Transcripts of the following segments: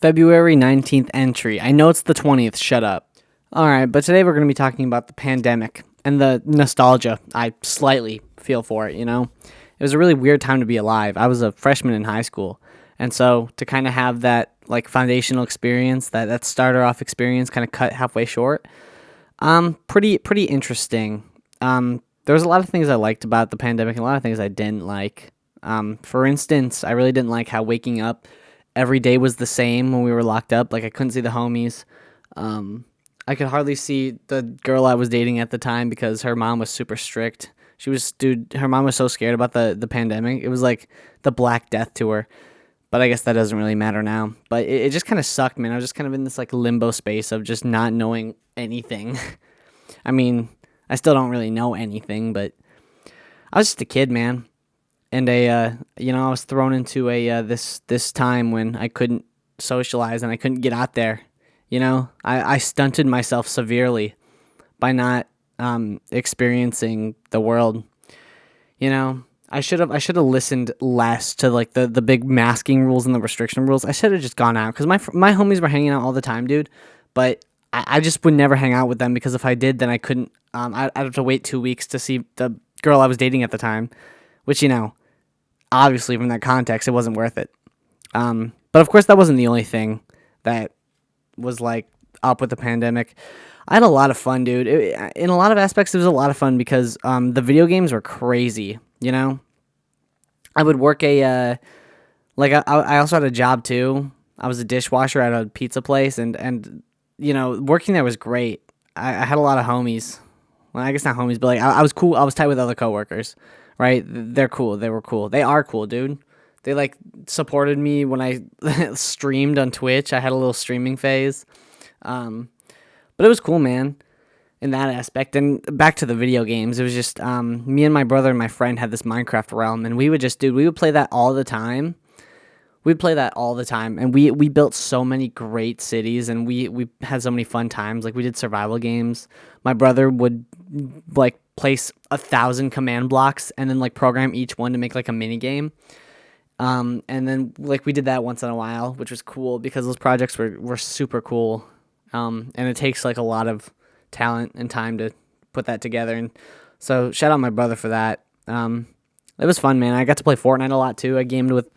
February 19th entry. I know it's the 20th, shut up. Alright, but today we're going to be talking about the pandemic and the nostalgia I slightly feel for it, you know? It was a really weird time to be alive. I was a freshman in high school, and so to kind of have that like foundational experience, that starter off experience kind of cut halfway short, pretty interesting. There was a lot of things I liked about the pandemic and a lot of things I didn't like. For instance, I really didn't like how waking up every day was the same when we were locked up. Like I couldn't see the homies. I could hardly see the girl I was dating at the time because her mom was super strict. Her mom was so scared about the pandemic. It was like the Black Death to her. But I guess that doesn't really matter now. But it just kind of sucked, man. I was just kind of in this like limbo space of just not knowing anything. I mean, I still don't really know anything, but I was just a kid, man. And I was thrown into this time when I couldn't socialize and I couldn't get out there. I stunted myself severely by not experiencing the world. I should have listened less to like the big masking rules and the restriction rules. I should have just gone out because my homies were hanging out all the time, dude. But I just would never hang out with them because if I did, then I couldn't. I'd have to wait 2 weeks to see the girl I was dating at the time, which obviously from that context, it wasn't worth it. But of course, that wasn't the only thing that was like up with the pandemic. I had a lot of fun, dude. In a lot of aspects, it was a lot of fun because the video games were crazy. I would work I also had a job too. I was a dishwasher at a pizza place, and working there was great. I had a lot of homies. Well, I guess not homies, but like I was cool. I was tight with other coworkers, right? They're cool. They were cool. They are cool, dude. They like supported me when I streamed on Twitch. I had a little streaming phase. But it was cool, man, in that aspect. And back to the video games, it was just me and my brother and my friend had this Minecraft realm, and we would play that all the time. We'd play that all the time, and we built so many great cities, and we had so many fun times. Like we did survival games. My brother would like place 1,000 command blocks and then like program each one to make like a mini game. And then like we did that once in a while, which was cool because those projects were super cool. And it takes like a lot of talent and time to put that together. And so shout out my brother for that. It was fun, man. I got to play Fortnite a lot too. I gamed with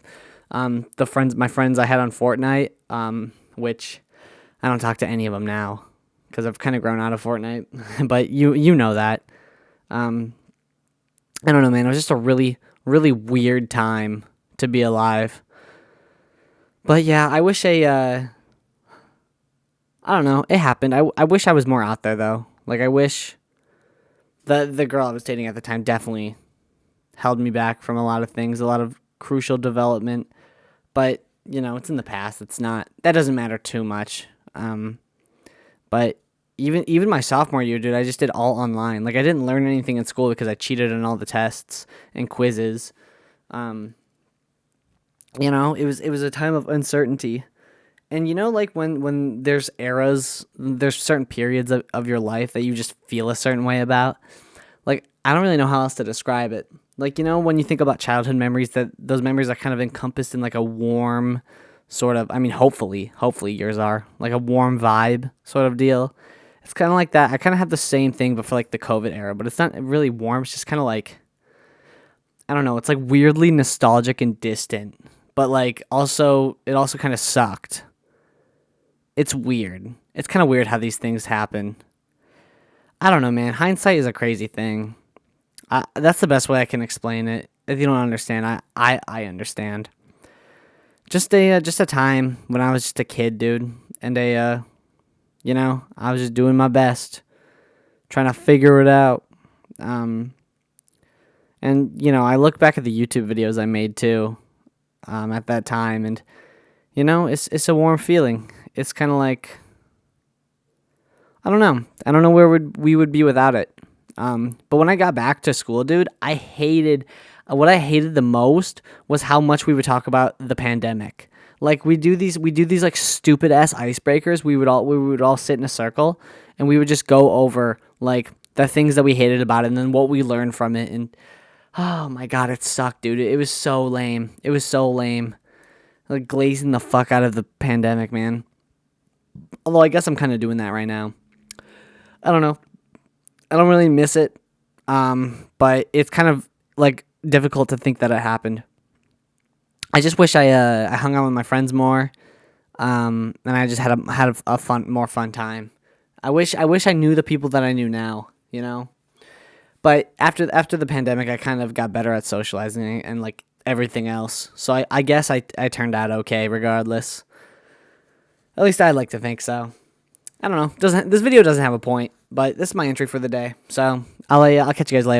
my friends I had on Fortnite, which I don't talk to any of them now because I've kind of grown out of Fortnite. But you know that. I don't know, man. It was just a really, really weird time to be alive. But yeah, I wish I don't know. It happened. I wish I was more out there though. Like I wish the girl I was dating at the time definitely held me back from a lot of things, a lot of crucial development. But it's in the past. It's not. That doesn't matter too much. But even my sophomore year, dude, I just did all online. Like I didn't learn anything in school because I cheated on all the tests and quizzes. It was a time of uncertainty. And like when there's eras, there's certain periods of your life that you just feel a certain way about. Like, I don't really know how else to describe it. Like, when you think about childhood memories, that those memories are kind of encompassed in like a warm sort of, I mean, hopefully yours are, like a warm vibe sort of deal. It's kind of like that. I kind of have the same thing, but for like the COVID era, but it's not really warm. It's just kind of like, I don't know. It's like weirdly nostalgic and distant, but like it also kind of sucked. It's weird. It's kind of weird how these things happen. I don't know, man. Hindsight is a crazy thing. That's the best way I can explain it. If you don't understand, I understand. Just a time when I was just a kid, dude, and I was just doing my best, trying to figure it out. And I look back at the YouTube videos I made too, at that time, and it's a warm feeling. It's kind of like, I don't know. I don't know where we would be without it. But when I got back to school, dude, what I hated the most was how much we would talk about the pandemic. Like we do these like stupid ass icebreakers. We would all sit in a circle and we would just go over like the things that we hated about it and then what we learned from it. And oh my God, it sucked, dude. It was so lame. like glazing the fuck out of the pandemic, man. Although I guess I'm kind of doing that right now. I don't know. I don't really miss it. But it's kind of like difficult to think that it happened. I just wish I hung out with my friends more. And I just had a more fun time. I wish I knew the people that I knew now, you know. But after the pandemic, I kind of got better at socializing and like everything else. So I guess I turned out okay regardless. At least I'd like to think so. I don't know. This video doesn't have a point, but this is my entry for the day. So I'll catch you guys later.